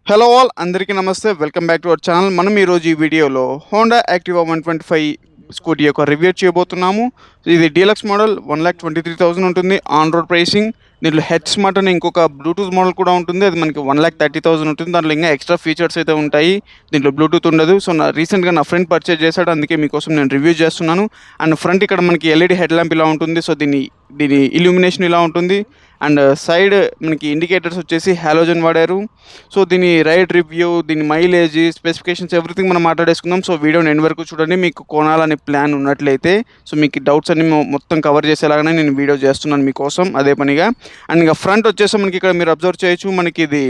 Hello all అందరికీ నమస్తే. Welcome back to our channel. మనం ఈరోజు ఈ వీడియోలో హోండా యాక్టివా 125 స్కూటీ యొక్క రివ్యూ చేయబోతున్నాము. ఇది డీలక్స్ మోడల్ 1,23,000 ఉంటుంది. On road pricing. దీంట్లో హెడ్ స్మార్ట్ అనే ఇంకొక బ్లూటూత్ మోడల్ కూడా ఉంటుంది. అది మనకి 1,30,000 ఉంటుంది. దాంట్లో ఇంకా ఎక్స్ట్రా ఫీచర్స్ అయితే ఉంటాయి. దీంట్లో బ్లూటూత్ ఉండదు. సో రీసెంట్గా నా ఫ్రెండ్ పర్చేజ్ చేశాడు, అందుకే మీకోసం నేను రివ్యూ చేస్తున్నాను. అండ్ ఫ్రంట్ ఇక్కడ మనకి ఎల్ఈడి హెడ్ ల్యాంప్ ఇలా ఉంటుంది. సో దీని ఇల్యూమినేషన్ ఇలా ఉంటుంది. అండ్ సైడ్ మనకి ఇండికేటర్స్ వచ్చేసి హాలోజన్ వాడారు. సో దీని రైడ్ రివ్యూ, దీని మైలేజ్, స్పెసిఫికేషన్స్ ఎవ్రీథింగ్ మనం మాట్లాడేసుకుందాం. సో వీడియోని ఎండ్ వరకు చూడండి. మీకు కొనాలనే ప్లాన్ ఉన్నట్లయితే సో మీకు డౌట్స్ అన్ని మొత్తం కవర్ చేసేలాగానే నేను వీడియో చేస్తున్నాను మీకోసం అదే పనిగా. అండ్ ఇంకా ఫ్రంట్ వచ్చేసి మనకి ఇక్కడ మీరు అబ్జర్వ్ చేయొచ్చు, మనకి ఇది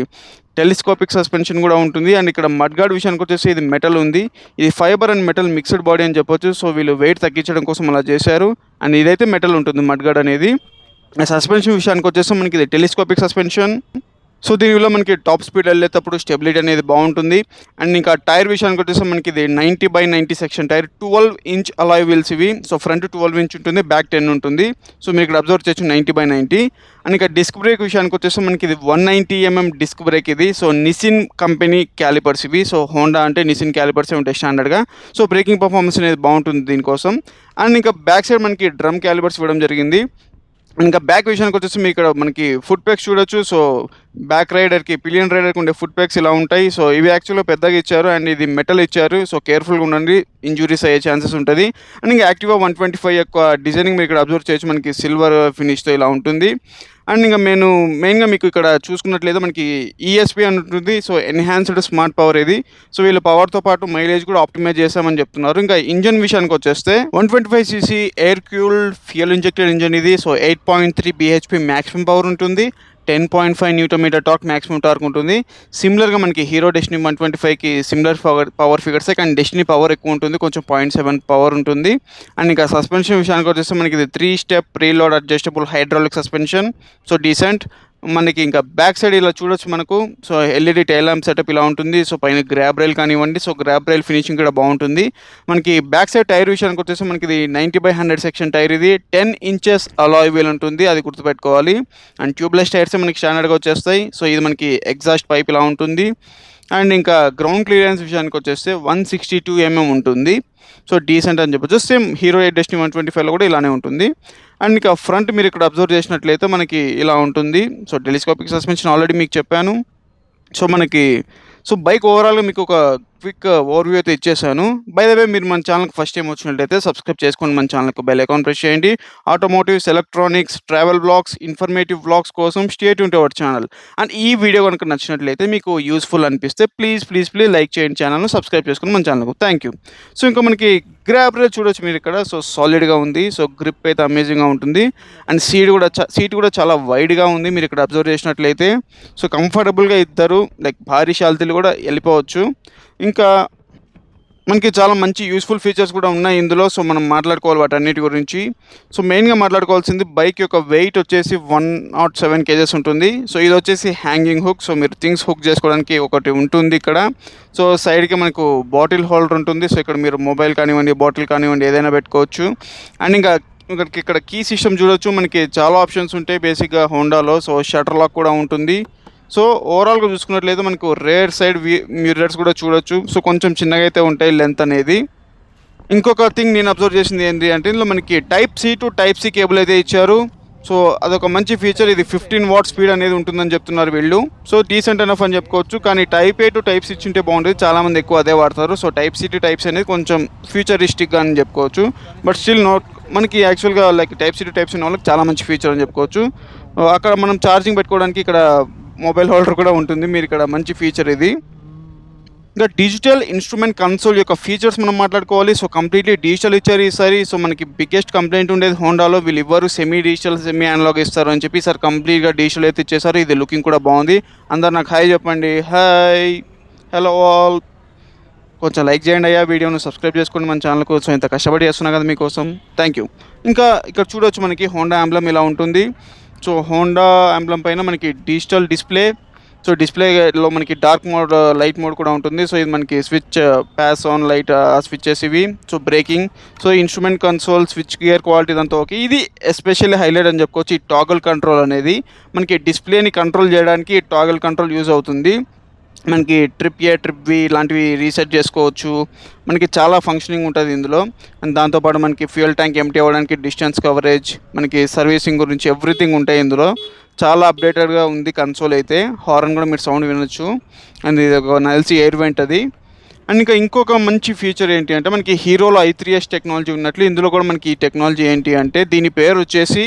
టెలిస్కోపిక్ సస్పెన్షన్ కూడా ఉంటుంది. అండ్ ఇక్కడ మడ్గార్డ్ విషయానికి వచ్చేసి ఇది మెటల్ ఉంది. ఇది fibre and metal mixed body అని చెప్పొచ్చు. సో వీళ్ళు వెయిట్ తగ్గించడం కోసం అలా చేశారు. అండ్ ఇదైతే మెటల్ ఉంటుంది మడ్గార్డ్ అనేది. సస్పెన్షన్ విషయానికి వచ్చేసి మనకి ఇది టెలిస్కోపిక్ సస్పెన్షన్. సో దీనిలో మనకి టాప్ స్పీడ్ వెళ్ళేటప్పుడు స్టెబిలిటీ అనేది బాగుంటుంది. అండ్ ఇంకా టైర్ విషయానికి వచ్చేసి మనకి ఇది 90/90 section tyre, 12 inch alloy wheels ఇవి. సో ఫ్రంట్ 12 ఇంచ్ ఉంటుంది, బ్యాక్ 10 ఉంటుంది. సో మీరు ఇక్కడ అబ్జర్వ్ చేయొచ్చు 90/90. అండ్ ఇంకా డిస్క్ బ్రేక్ విషయానికి వచ్చేసి మనకి ఇది 190 mm డిస్క్ బ్రేక్ ఇది. సో నిసిన్ కంపెనీ క్యాలిపర్స్ ఇవి. సో హోండా అంటే నిసిన్ క్యాలిపర్సే ఉంటాయి స్టాండర్డ్గా. సో బ్రేకింగ్ పర్ఫార్మెన్స్ అనేది బాగుంటుంది దీనికోసం. అండ్ ఇంకా బ్యాక్ సైడ్ మనకి డ్రమ్ క్యాలిపర్స్ ఇవ్వడం జరిగింది. ఇంకా బ్యాక్ విషయానికి వచ్చేసి మీకు ఇక్కడ మనకి ఫుట్ ప్యాక్స్ చూడొచ్చు. సో బ్యాక్ రైడర్కి, పిలియన్ రైడర్కి ఉండే ఫుట్ ప్యాక్స్ ఇలా ఉంటాయి. సో ఇవి యాక్చువల్గా పెద్దగా ఇచ్చారు అండ్ ఇది మెటల్ ఇచ్చారు. సో కేర్ఫుల్గా ఉండండి, ఇంజురీస్ అయ్యే ఛాన్సెస్ ఉంటుంది. అండ్ ఇంకా యాక్టివా 125 యొక్క డిజైనింగ్ మీరు ఇక్కడ అబ్జర్వ్ చేయొచ్చు. మనకి సిల్వర్ ఫినిష్తో ఇలా ఉంటుంది. అండ్ ఇంకా మెయిన్గా మీకు ఇక్కడ చూసుకున్నట్లయితే మనకి ఈఎస్పీ అని ఉంటుంది. సో ఎన్హాన్స్డ్ స్మార్ట్ పవర్ ఇది. సో వీళ్ళు పవర్తో పాటు మైలేజ్ కూడా ఆప్టిమైజ్ చేస్తామని చెప్తున్నారు. ఇంకా ఇంజన్ విషయానికి వచ్చేస్తే 125cc air cooled fuel injected engine ఇది. సో 8.3 bhp మ్యాక్సిమం పవర్ ఉంటుంది. 10.5 Nm టార్క్ మ్యాక్సిమం టార్క్ ఉంటుంది. సిమిలర్గా మనకి హీరో డెస్టినీ 125కి సిమిలర్ పవర్ ఫిగర్సే, కానీ డెస్టినీ పవర్ ఎక్కువ ఉంటుంది, కొంచెం 0.7 పవర్ ఉంటుంది. అండ్ ఇంకా సస్పెన్షన్ విషయానికి వచ్చేస్తే మనకి ఇది 3-step preload adjustable hydraulic suspension. So decent. మనకి ఇంకా బ్యాక్ సైడ్ ఇలా చూడొచ్చు మనకు. So LED tail lamp setup ఇలా ఉంటుంది. సో పైన గ్రాబ్ రైల్ కానివ్వండి, సో గ్రాబ్ రైల్ ఫినిషింగ్ కూడా బాగుంటుంది. మనకి బ్యాక్ సైడ్ టైర్ విషయానికి వచ్చేసి మనకి ఇది 90/100 సెక్షన్ టైర్ ఇది. 10 ఇంచెస్ అలాయ్ వీల్ ఉంటుంది, అది గుర్తుపెట్టుకోవాలి. అండ్ ట్యూబ్లెస్ టైర్స్ మనకి స్టాండర్డ్గా వచ్చేస్తాయి. సో ఇది మనకి ఎగ్జాస్ట్ పైప్ ఇలా ఉంటుంది. అండ్ ఇంకా గ్రౌండ్ క్లియరెన్స్ విషయానికి వచ్చేస్తే 162 mm ఉంటుంది. సో డీసెంట్ అని చెప్పొచ్చు. సేమ్ హీరో డెస్టినీ 125లో కూడా ఇలానే ఉంటుంది. అండ్ ఇంకా ఫ్రంట్ మీరు ఇక్కడ అబ్జర్వ్ చేసినట్లయితే మనకి ఇలా ఉంటుంది. సో టెలిస్కోపిక్ సస్పెన్షన్ ఆల్రెడీ మీకు చెప్పాను. సో బైక్ ఓవరాల్గా మీకు ఒక క్విక్ ఓవర్వ్యూ అయితే ఇచ్చేసాను. బై ద వే, మీరు మన ఛానల్కి ఫస్ట్ టైం వచ్చినట్లయితే సబ్స్క్రైబ్ చేసుకొని మన ఛానల్కి బెల్ ఐకాన్ ప్రెస్ చేయండి. Automotives, electronics, travel blogs, informative blogs కోసం stay tune to our channel. And ఈ వీడియో కనుక నచ్చినట్లయితే, మీకు యూస్ఫుల్ అనిపిస్తే ప్లీజ్ లైక్ చేయండి, ఛానల్ను సబ్స్క్రైబ్ చేసుకొని మన ఛానల్కు. Thank you. సో ఇంకా మనకి గ్రాబ్ రైల్ చూడొచ్చు మీరు ఇక్కడ. సో సాలిడ్గా ఉంది. సో గ్రిప్ అయితే అమేజింగ్గా ఉంటుంది. అండ్ సీట్ కూడా చాలా వైడ్గా ఉంది మీరు ఇక్కడ అబ్జర్వ్ చేసినట్లయితే. సో కంఫర్టబుల్గా ఇద్దరు లైక్ భారీ శాలితీలు కూడా వెళ్ళిపోవచ్చు. ఇంకా మనకి చాలా మంచి యూస్ఫుల్ ఫీచర్స్ కూడా ఉన్నాయి ఇందులో. సో మనం మాట్లాడుకోవాలి వాటన్నిటి గురించి. సో మెయిన్గా మాట్లాడుకోవాల్సింది బైక్ యొక్క వెయిట్ వచ్చేసి 107 kgs ఉంటుంది. సో ఇది వచ్చేసి హ్యాంగింగ్ హుక్. సో మీరు థింగ్స్ హుక్ చేసుకోవడానికి ఒకటి ఉంటుంది ఇక్కడ. సో సైడ్కి మనకు బాటిల్ హోల్డర్ ఉంటుంది. సో ఇక్కడ మీరు మొబైల్ కానివ్వండి, బాటిల్ కానివ్వండి, ఏదైనా పెట్టుకోవచ్చు. అండ్ ఇంకా ఇక్కడ కీ సిస్టమ్ చూడొచ్చు. మనకి చాలా ఆప్షన్స్ ఉంటాయి బేసిక్గా హోండాలో. సో షటర్ లాక్ కూడా ఉంటుంది. సో ఓవరాల్గా చూసుకున్నట్లయితే మనకు రేర్ సైడ్ మిర్రర్స్ కూడా చూడొచ్చు. సో కొంచెం చిన్నగా అయితే ఉంటాయి లెంత్ అనేది. ఇంకొక థింగ్ నేను అబ్జర్వ్ చేసింది ఏంటి అంటే, ఇందులో మనకి Type-C to Type-C కేబుల్ అయితే ఇచ్చారు. సో అదొక మంచి ఫీచర్. ఇది 15 వాట్ స్పీడ్ అనేది ఉంటుందని చెప్తున్నారు వీళ్ళు. సో డీసెంట్ ఎనఫ్ అని చెప్పుకోవచ్చు. కానీ Type-A to Type-C ఇచ్చింటే బాగుంటుంది. చాలామంది ఎక్కువ అదే వాడతారు. సో Type-C to Type-C అనేది కొంచెం ఫ్యూచరిస్టిక్గా అని చెప్పుకోవచ్చు. బట్ స్టిల్ మనకి యాక్చువల్గా లైక్ Type-C to Type-C వాళ్ళకి చాలా మంచి ఫీచర్ అని చెప్పుకోవచ్చు. అక్కడ మనం ఛార్జింగ్ పెట్టుకోవడానికి ఇక్కడ మొబైల్ హోల్డర్ కూడా ఉంటుంది. మీరు ఇక్కడ మంచి ఫీచర్ ఇది. ఇంకా డిజిటల్ ఇన్స్ట్రుమెంట్ కన్సోల్ యొక్క ఫీచర్స్ మనం మాట్లాడుకోవాలి. సో కంప్లీట్లీ డిజిటల్ ఇచ్చారు ఈసారి. సో మనకి బిగ్గెస్ట్ కంప్లైంట్ ఉండేది హోండాలో, వీళ్ళు ఇవ్వరు సెమీ డిజిటల్, సెమీ అనలాగ్ ఇస్తారు అని చెప్పి ఈసారి కంప్లీట్గా డిజిటల్ అయితే ఇచ్చేసారు. ఇది లుకింగ్ కూడా బాగుంది. అందరు నాకు హాయ్ చెప్పండి. Hi, hello all. కొంచెం లైక్ చేయండి అయ్యా, వీడియోను సబ్స్క్రైబ్ చేసుకోండి మన ఛానల్ కోసం. ఇంత కష్టపడి చేస్తున్నా కదా మీకోసం. Thank you. ఇంకా ఇక్కడ చూడొచ్చు మనకి హోండా ఎంబ్లమ్ ఇలా ఉంటుంది. సో హోండా ఎంబ్లమ్ పైన మనకి డిజిటల్ డిస్ప్లే. సో డిస్ప్లేలో మనకి డార్క్ మోడ్, లైట్ మోడ్ కూడా ఉంటుంది. సో ఇది మనకి switch, pass on light switches ఇవి. So braking, so instrument console, switch gear quality ఇదంతా ఓకే. ఇది ఎస్పెషల్లీ హైలైట్ అని చెప్పుకోవచ్చు. ఈ టాగల్ కంట్రోల్ అనేది మనకి డిస్ప్లేని కంట్రోల్ చేయడానికి టాగల్ కంట్రోల్ యూజ్ అవుతుంది. మనకి ట్రిప్ ఏ, ట్రిప్ బి ఇలాంటివి రీసెట్ చేసుకోవచ్చు. మనకి చాలా ఫంక్షనింగ్ ఉంటుంది ఇందులో. అండ్ దాంతోపాటు మనకి ఫ్యూయల్ ట్యాంక్ ఎంప్టీ అవ్వడానికి డిస్టెన్స్ కవరేజ్, మనకి సర్వీసింగ్ గురించి ఎవ్రీథింగ్ ఉంటాయి ఇందులో. చాలా అప్డేటెడ్గా ఉంది కన్సోల్ అయితే. హారన్ కూడా మీరు సౌండ్ వినొచ్చు. అండ్ ఇది ఒక నల్సి ఎయిర్ వెంట్ అది. అండ్ ఇంకా ఇంకొక మంచి ఫీచర్ ఏంటి అంటే మనకి హీరోలో i3s టెక్నాలజీ ఉన్నట్లు ఇందులో కూడా మనకి ఈ టెక్నాలజీ ఏంటి అంటే దీని పేరు వచ్చేసి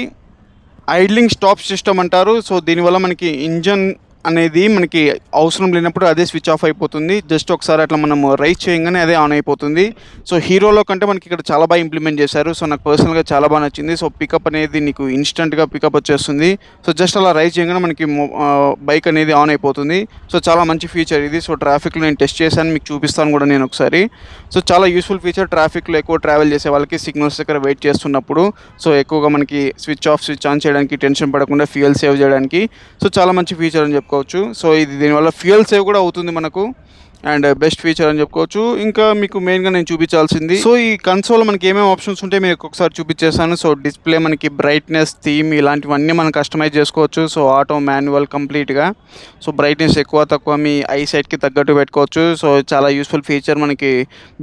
ఐడ్లింగ్ స్టాప్ సిస్టమ్ అంటారు. సో దీనివల్ల మనకి ఇంజన్ అనేది మనకి అవసరం లేనప్పుడు అదే స్విచ్ ఆఫ్ అయిపోతుంది. జస్ట్ ఒకసారి అట్లా మనం రైస్ చేయగానే అదే ఆన్ అయిపోతుంది. సో హీరోలో కంటే మనకి ఇక్కడ చాలా బాగా ఇంప్లిమెంట్ చేశారు. సో నాకు పర్సనల్గా చాలా బాగా నచ్చింది. సో పికప్ అనేది నీకు ఇన్స్టెంట్గా పికప్ వచ్చేస్తుంది. సో జస్ట్ అలా రైస్ చేయగానే మనకి బైక్ అనేది ఆన్ అయిపోతుంది. సో చాలా మంచి ఫీచర్ ఇది. సో ట్రాఫిక్లో నేను టెస్ట్ చేశాను, మీకు చూపిస్తాను కూడా నేను ఒకసారి. సో చాలా యూస్ఫుల్ ఫీచర్. ట్రాఫిక్లో ఎక్కువ ట్రావెల్ చేసే వాళ్ళకి సిగ్నల్స్ దగ్గర వెయిట్ చేస్తున్నప్పుడు సో ఎక్కువగా మనకి స్విచ్ ఆఫ్ స్విచ్ ఆన్ చేయడానికి టెన్షన్ పడకుండా ఫ్యూయల్ సేవ్ చేయడానికి సో చాలా మంచి ఫీచర్ అని చెప్పుకోవచ్చు. సో ఇది దీనివల్ల ఫ్యూయల్ సేవ్ కూడా అవుతుంది మనకు. అండ్ బెస్ట్ ఫీచర్ అని చెప్పుకోవచ్చు. ఇంకా మీకు మెయిన్గా నేను చూపించాల్సింది సో ఈ కన్సోల్ మనకి ఏమేమి ఆప్షన్స్ ఉంటాయి మీకు ఒకసారి చూపించేస్తాను. సో డిస్ప్లే మనకి బ్రైట్నెస్, థీమ్ ఇలాంటివన్నీ మనం కస్టమైజ్ చేసుకోవచ్చు. సో ఆటో, మాన్యువల్ కంప్లీట్గా. సో బ్రైట్నెస్ ఎక్కువ తక్కువ మీ ఐ సైట్కి తగ్గట్టు పెట్టుకోవచ్చు. సో చాలా యూస్ఫుల్ ఫీచర్. మనకి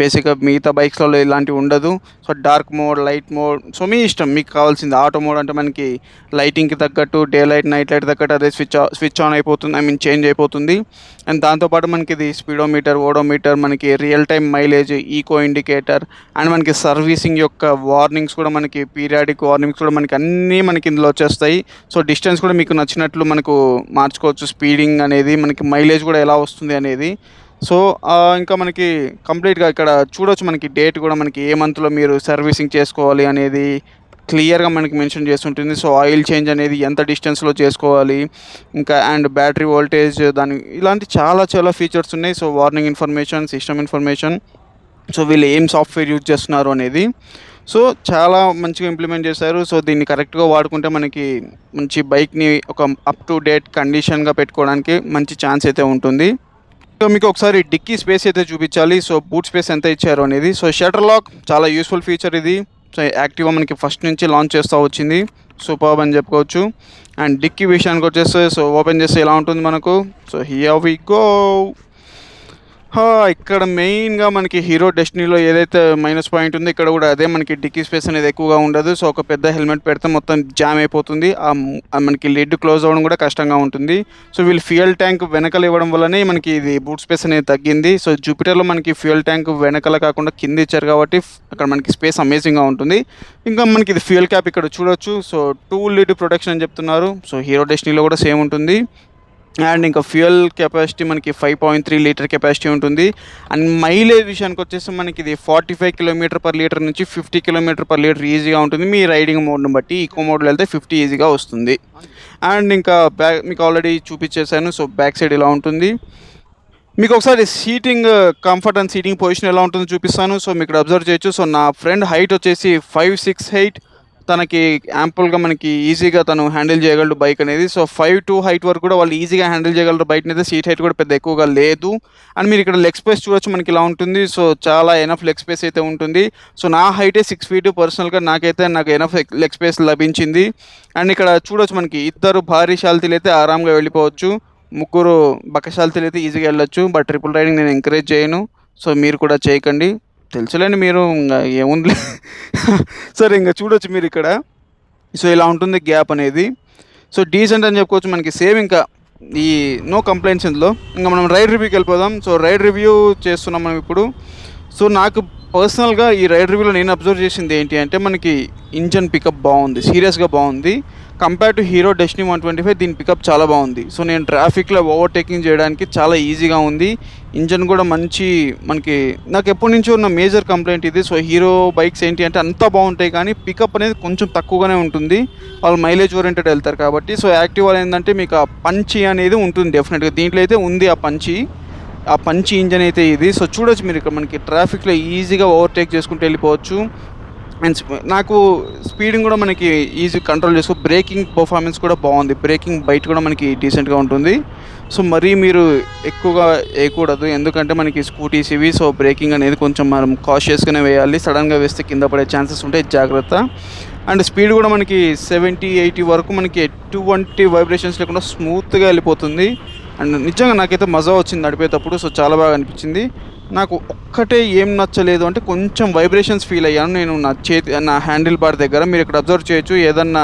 బేసిక్గా మిగతా బైక్స్లలో ఇలాంటివి ఉండదు. So dark mode, light mode, so మీ ఇష్టం మీకు కావాల్సింది. ఆటో మోడ్ అంటే మనకి లైటింగ్కి తగ్గట్టు, డే లైట్, నైట్ లైట్ తగ్గట్టు అదే స్విచ్ ఆన్ అయిపోతుంది, ఐ మీన్ చేంజ్ అయిపోతుంది. అండ్ దాంతోపాటు మనకి ఇది స్పీడోమీటర్, ఓడోమీటర్, మనకి real time mileage, eco indicator and మనకి సర్వీసింగ్ యొక్క వార్నింగ్స్ కూడా, మనకి పీరియాడిక్ వార్నింగ్స్ కూడా మనకి అన్నీ మనకి ఇందులో వచ్చేస్తాయి. సో డిస్టెన్స్ కూడా మీకు నచ్చినట్లు మనకు మార్చుకోవచ్చు. స్పీడింగ్ అనేది, మనకి మైలేజ్ కూడా ఎలా వస్తుంది అనేది. సో ఇంకా మనకి కంప్లీట్గా ఇక్కడ చూడవచ్చు. మనకి డేట్ కూడా మనకి ఏ మంత్లో మీరు సర్వీసింగ్ చేసుకోవాలి అనేది క్లియర్గా మనకి మెన్షన్ చేస్తుంటుంది. సో ఆయిల్ చేంజ్ అనేది ఎంత డిస్టెన్స్లో చేసుకోవాలి, ఇంకా అండ్ బ్యాటరీ వోల్టేజ్, దాని ఇలాంటి చాలా చాలా ఫీచర్స్ ఉన్నాయి. So warning information, system information, so వీళ్ళు ఏం సాఫ్ట్వేర్ యూజ్ చేస్తున్నారు అనేది సో చాలా మంచిగా ఇంప్లిమెంట్ చేశారు. సో దీన్ని కరెక్ట్గా వాడుకుంటే మనకి మంచి బైక్ని ఒక అప్ టు డేట్ కండిషన్గా పెట్టుకోవడానికి మంచి ఛాన్స్ అయితే ఉంటుంది. సో మీకు ఒకసారి డిక్కీ స్పేస్ అయితే చూపించాలి. సో బూట్ స్పేస్ ఎంత ఇచ్చారు అనేది. సో షటర్ లాక్ చాలా యూస్ఫుల్ ఫీచర్ ఇది. సో యాక్టివా మనకి ఫస్ట్ నుంచి లాంచ్ చేస్తూ వచ్చింది. సూపర్బ్ అని చెప్పుకోవచ్చు. అండ్ డిక్కీ విషయానికి వచ్చేస్తే సో ఓపెన్ చేస్తే ఎలా ఉంటుంది మనకు. So here we go. ఇక్కడ మెయిన్గా మనకి హీరో డెస్టినీలో ఏదైతే మైనస్ పాయింట్ ఉందో ఇక్కడ కూడా అదే, మనకి డిక్కీ స్పేస్ అనేది ఎక్కువగా ఉండదు. సో ఒక పెద్ద హెల్మెట్ పెడితే మొత్తం జామ్ అయిపోతుంది. మనకి లిడ్ క్లోజ్ అవ్వడం కూడా కష్టంగా ఉంటుంది. సో వీళ్ళు ఫ్యూయల్ ట్యాంక్ వెనకలు ఇవ్వడం వల్లనే మనకి ఇది బూట్ స్పేస్ అనేది తగ్గింది. సో జూపిటర్లో మనకి ఫ్యూయల్ ట్యాంక్ వెనకల కాకుండా కింద ఇచ్చారు కాబట్టి అక్కడ మనకి స్పేస్ అమేజింగ్గా ఉంటుంది. ఇంకా మనకి ఇది ఫ్యూయల్ క్యాప్ ఇక్కడ చూడొచ్చు. సో 2 లీటర్ ప్రొటెక్షన్ అని చెప్తున్నారు. సో హీరో డెస్టినీలో కూడా సేమ్ ఉంటుంది. అండ్ ఇంకా ఫ్యూయల్ కెపాసిటీ మనకి 5.3 లీటర్ కెపాసిటీ ఉంటుంది. అండ్ మైలేజ్ విషయానికి వచ్చేసి మనకి ఇది 45 km/లీటర్ నుంచి 50 km/లీటర్ ఈజీగా ఉంటుంది. మీ రైడింగ్ మోడ్ని బట్టి ఈకో మోడ్లో వెళ్తే 50 ఈజీగా వస్తుంది. అండ్ ఇంకా మీకు ఆల్రెడీ చూపించేశాను. సో బ్యాక్ సైడ్ ఇలా ఉంటుంది. మీకు ఒకసారి seating comfort and seating position ఎలా ఉంటుందో చూపిస్తాను. సో మీకు ఇక్కడ అబ్జర్వ్ చేయొచ్చు. సో నా ఫ్రెండ్ హైట్ వచ్చేసి 5'6" తనకి యాంపుల్గా మనకి ఈజీగా తను హ్యాండిల్ చేయగలడు బైక్ అనేది. సో 5'2" హైట్ వరకు కూడా వాళ్ళు ఈజీగా హ్యాండిల్ చేయగలరు బైక్ అయితే. సీట్ హైట్ కూడా పెద్ద ఎక్కువగా లేదు. అండ్ మీరు ఇక్కడ లెగ్ స్పేస్ చూడొచ్చు, మనకి ఇలా ఉంటుంది. సో చాలా ఎనఫ్ లెగ్ స్పేస్ అయితే ఉంటుంది. సో నా హైటే 6 feet. పర్సనల్గా నాకు ఎనఫ్ లెగ్ స్పేస్ లభించింది. అండ్ ఇక్కడ చూడొచ్చు మనకి 2 భారీశాలితీలు అయితే ఆరాంగా వెళ్ళిపోవచ్చు, 3 బక్కశాలితీలు అయితే ఈజీగా వెళ్ళొచ్చు. బట్ ట్రిపుల్ రైడింగ్ నేను ఎంకరేజ్ చేయను. సో మీరు కూడా చేయకండి, తెలుసులేండి మీరు, ఇంకా ఏముంది. సరే ఇంకా చూడొచ్చు మీరు ఇక్కడ. సో ఇలా ఉంటుంది గ్యాప్ అనేది. సో డీసెంట్ అని చెప్పుకోవచ్చు. మనకి సేమ్ ఇంకా ఈ నో కంప్లైంట్స్ ఇందులో. ఇంకా మనం రైడ్ రివ్యూకి వెళ్ళిపోదాం. సో రైడ్ రివ్యూ చేస్తున్నాం మనం ఇప్పుడు. సో నాకు పర్సనల్గా ఈ రైడ్ రివ్యూలో నేను అబ్జర్వ్ చేసింది ఏంటి అంటే మనకి ఇంజన్ పికప్ బాగుంది, సీరియస్గా బాగుంది. కంపేర్ టు హీరో డెస్టినీ 125 దీని పికప్ చాలా బాగుంది. సో నేను ట్రాఫిక్లో ఓవర్టేకింగ్ చేయడానికి చాలా ఈజీగా ఉంది. ఇంజన్ కూడా మంచి, మనకి నాకు ఎప్పటి నుంచో ఉన్న మేజర్ కంప్లైంట్ ఇది. సో హీరో బైక్స్ ఏంటి అంటే అంతా బాగుంటాయి కానీ పికప్ అనేది కొంచెం తక్కువగానే ఉంటుంది. వాళ్ళు మైలేజ్ ఓరియంటెడ్ వెళ్తారు కాబట్టి. సో యాక్టివా ఏంటంటే మీకు ఆ పంచి అనేది ఉంటుంది డెఫినెట్గా. దీంట్లో అయితే ఉంది ఆ పంచి ఇంజన్ అయితే ఇది. సో చూడొచ్చు మీరు ఇక్కడ మనకి ట్రాఫిక్లో ఈజీగా ఓవర్టేక్ చేసుకుంటూ వెళ్ళిపోవచ్చు. అండ్ నాకు స్పీడింగ్ కూడా మనకి ఈజీ కంట్రోల్ చేసుకో. బ్రేకింగ్ పర్ఫార్మెన్స్ కూడా బాగుంది. బ్రేకింగ్ బైట్ కూడా మనకి డీసెంట్గా ఉంటుంది. సో మరీ మీరు ఎక్కువగా వేయకూడదు, ఎందుకంటే మనకి స్కూటీస్ ఇవి. సో బ్రేకింగ్ అనేది కొంచెం మనం కాషియస్గానే వేయాలి. సడన్గా వేస్తే కింద పడే ఛాన్సెస్ ఉంటాయి, జాగ్రత్త. అండ్ స్పీడ్ కూడా మనకి 70-80 వరకు మనకి ఎటువంటి వైబ్రేషన్స్ లేకుండా స్మూత్గా వెళ్ళిపోతుంది. అండ్ నిజంగా నాకైతే మజా వచ్చింది నడిపేటప్పుడు. సో చాలా బాగా అనిపించింది. నాకు ఒక్కటే ఏం నచ్చలేదు అంటే కొంచెం వైబ్రేషన్స్ ఫీల్ అయ్యాను నేను నా హ్యాండిల్ బార్ దగ్గర. మీరు ఇక్కడ అబ్జర్వ్ చేయొచ్చు, ఏదన్నా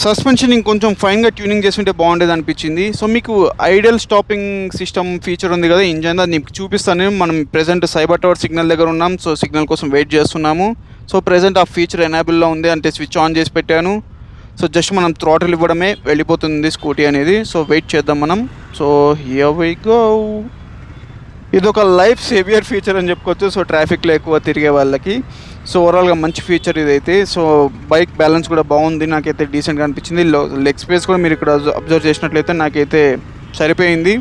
సస్పెన్షన్ ఇంకొంచెం ఫైన్గా ట్యూనింగ్ చేస్తుంటే బాగుండేది అనిపించింది. సో మీకు ఐడియల్ స్టాపింగ్ సిస్టమ్ ఫీచర్ ఉంది కదా ఇంజన్, అది మీకు చూపిస్తాను. మనం ప్రెజెంట్ సైబర్ టవర్ సిగ్నల్ దగ్గర ఉన్నాం. సో సిగ్నల్ కోసం వెయిట్ చేస్తున్నాము. సో ప్రెజెంట్ ఆ ఫీచర్ ఎనేబుల్లో ఉంది, అంటే స్విచ్ ఆన్ చేసి పెట్టాను. సో జస్ట్ మనం థ్రాటిల్ ఇవ్వడమే వెళ్ళిపోతుంది స్కూటీ అనేది. సో వెయిట్ చేద్దాం మనం. So here we go. ఇది ఒక లైఫ్ సేవియర్ ఫీచర్ అని చెప్పుకోవచ్చు. సో ట్రాఫిక్లో ఎక్కువ తిరిగే వాళ్ళకి. సో ఓవరాల్గా మంచి ఫీచర్ ఇదైతే. సో బైక్ బ్యాలెన్స్ కూడా బాగుంది, నాకైతే డీసెంట్గా అనిపించింది. లెగ్ స్పేస్ కూడా మీరు ఇక్కడ అబ్జర్వ్ చేసినట్లయితే నాకైతే సరిపోయింది.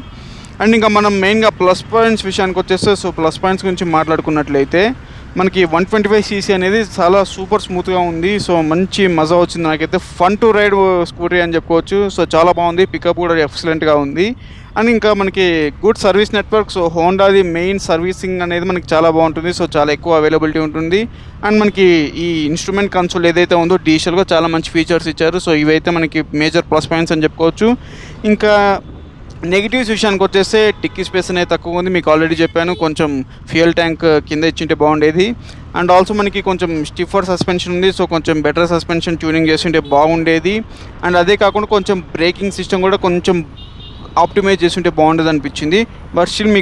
అండ్ ఇంకా మనం మెయిన్గా ప్లస్ పాయింట్స్ విషయానికి వచ్చేస్తే, సో ప్లస్ పాయింట్స్ గురించి మాట్లాడుకున్నట్లయితే మనకి 125cc అనేది చాలా సూపర్ స్మూత్గా ఉంది. సో మంచి మజా వచ్చింది నాకైతే. ఫన్ టు రైడ్ స్కూటీ అని చెప్పుకోవచ్చు. సో చాలా బాగుంది, పికప్ కూడా ఎక్సలెంట్గా ఉంది. అండ్ ఇంకా మనకి గుడ్ సర్వీస్ నెట్వర్క్. సో హోండాది మెయిన్ సర్వీసింగ్ అనేది మనకి చాలా బాగుంటుంది. సో చాలా ఎక్కువ అవైలబిలిటీ ఉంటుంది. అండ్ మనకి ఈ ఇన్స్ట్రుమెంట్ కన్సోల్ ఏదైతే ఉందో డీజిల్గా చాలా మంచి ఫీచర్స్ ఇచ్చారు. సో ఇవైతే మనకి మేజర్ ప్లస్ పాయింట్స్ అని చెప్పుకోవచ్చు. ఇంకా నెగిటివ్స్ విషయానికి వచ్చేస్తే టిక్కీ స్పేస్ అనేది తక్కువ ఉంది, మీకు ఆల్రెడీ చెప్పాను. కొంచెం ఫ్యూయల్ ట్యాంక్ కింద ఇచ్చింటే బాగుండేది. అండ్ ఆల్సో మనకి కొంచెం స్టిఫర్ సస్పెన్షన్ ఉంది. సో కొంచెం బెటర్ సస్పెన్షన్ ట్యూనింగ్ చేస్తుంటే బాగుండేది. అండ్ అదే కాకుండా కొంచెం బ్రేకింగ్ సిస్టమ్ కూడా కొంచెం ఆప్టిమైజ్ చేస్తుంటే బాగుండేది అనిపించింది. బట్ స్టిల్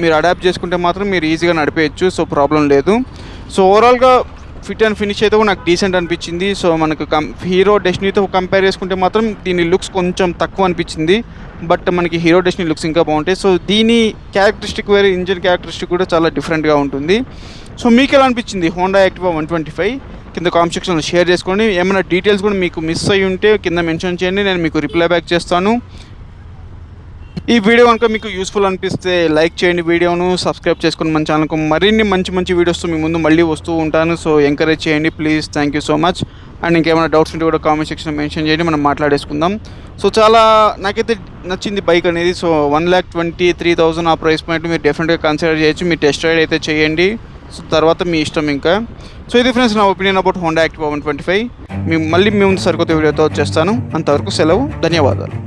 మీరు అడాప్ట్ చేసుకుంటే మాత్రం మీరు ఈజీగా నడిపేయచ్చు. సో ప్రాబ్లం లేదు. సో ఓవరాల్గా ఫిట్ అండ్ ఫినిష్ అయితే కూడా నాకు డీసెంట్ అనిపించింది. సో మనకు హీరో డెస్టినీతో కంపేర్ చేసుకుంటే మాత్రం దీని లుక్స్ కొంచెం తక్కువ అనిపించింది. బట్ మనకి హీరో డెస్టినీ లుక్స్ ఇంకా బాగుంటాయి. సో దీని క్యారెక్టరిస్టిక్ వేరే, ఇంజిన్ క్యారెక్టరిస్టిక్ కూడా చాలా డిఫరెంట్గా ఉంటుంది. సో మీకు ఎలా అనిపించింది హోండా యాక్టివా 125? కింద కామెంట్ సెక్షన్లో షేర్ చేసుకోండి. ఏమైనా డీటెయిల్స్ కూడా మీకు మిస్ అయ్యి ఉంటే కింద మెన్షన్ చేయండి, నేను మీకు రిప్లై బ్యాక్ చేస్తాను. ఈ వీడియో కనుక మీకు యూస్ఫుల్ అనిపిస్తే లైక్ చేయండి, వీడియోను సబ్స్క్రైబ్ చేసుకుని మన ఛానల్కు మరిన్ని మంచి వీడియోస్తో మీ ముందు మళ్ళీ వస్తూ ఉంటాను. సో ఎంకరేజ్ చేయండి please. Thank you so much. And ఇంకేమైనా డౌట్స్ ఉంటే కూడా కామెంట్ సెక్షన్లో మెన్షన్ చేయండి, మనం మాట్లాడేసుకుందాం. సో చాలా నాకైతే నచ్చింది బైక్ అనేది. సో 1,23,000 ఆ ప్రైస్ పాయింట్ మీరు డెఫినెట్గా కన్సిడర్ చేయొచ్చు. మీరు టెస్ట్ రైడ్ అయితే చేయండి. సో తర్వాత మీ ఇష్టం ఇంకా. సో ఇది ఫ్రెండ్స్ నా ఒపీనియన్ అబౌట్ హోండా యాక్టివా 125. మళ్ళీ మీ ముందు సరికొత్త వీడియోతో వచ్చేస్తాను. అంతవరకు సెలవు, ధన్యవాదాలు.